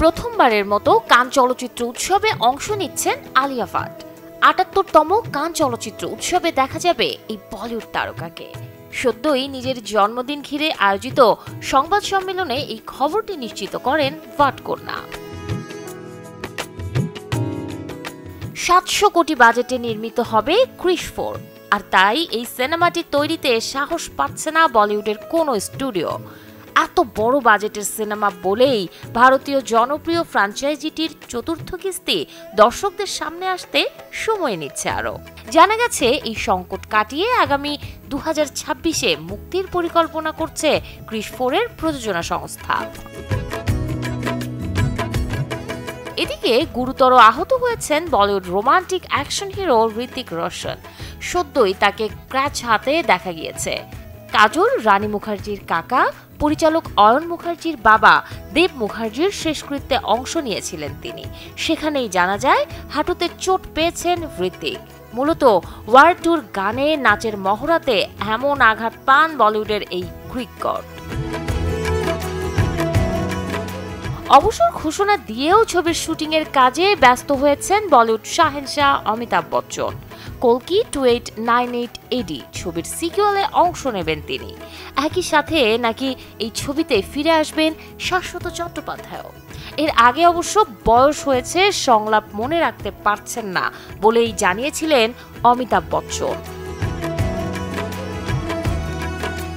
প্রথমবারের মতো কান চলচ্চিত্র উৎসবে অংশ নিচ্ছেন আলিয়া ভাট। ৭৮তম কান চলচ্চিত্র উৎসবে দেখা যাবে এই বলিউড তারকাকে। সদ্যই নিজের জন্মদিন ঘিরে আয়োজিত সংবাদ সম্মেলনে এই খবরটি নিশ্চিত করেন ভাট কন্যা। ৭০০ কোটি বাজেটে নির্মিত হবে ক্রিস 4, আর তাই এই সিনেমাটি তৈরিতে সাহস পাচ্ছে না বলিউডের কোনো স্টুডিও। এত বড় বাজেটের সিনেমা বলেই ভারতীয় জনপ্রিয় ফ্র্যাঞ্চাইজিটির চতুর্থ কিস্তি দর্শকদের সামনে আসতে সময় নিচ্ছে আরও। জানা গেছে এই সংকট কাটিয়ে আগামী ২০২৬-এ মুক্তির পরিকল্পনা করছে ক্রিস 4-এর প্রযোজনা সংস্থা। এদিকে গুরুতর আহত হয়েছেন Bollywood romantic action hero Hrithik Roshan. সদ্যই তাকে ক্র্যাচ হাতে দেখা গিয়েছে। কাজল রানী মুখার্জির কাকা পরিচালক অয়ন মুখার্জির বাবা দেব মুখার্জির শেষকৃত্যে অংশ নিয়েছিলেন তিনি। সেখানেই জানা যায় হাঁটুতে চোট পেয়েছেন হৃতিক। মূলত ওয়ার টুর গানে নাচের মহড়াতে এমন আঘাত পান বলিউডের এই গ্রিক গড। অবসর ঘোষণা দিয়েও ছবির শুটিংয়ের কাজে ব্যস্ত হয়েছেন বলিউড শাহেনশাহ অমিতাভ বচ্চন। কল্কি 2898 AD ছবির সিকুয়েলে অংশ নেবেন তিনি। একই সাথে নাকি এই ছবিতে ফিরে আসবেন শাশ্বত চট্টোপাধ্যায়। এর আগে অবশ্য বয়স হয়েছে, সংলাপ মনে রাখতে পারছেন না বলেই জানিয়েছিলেন অমিতাভ বচ্চন।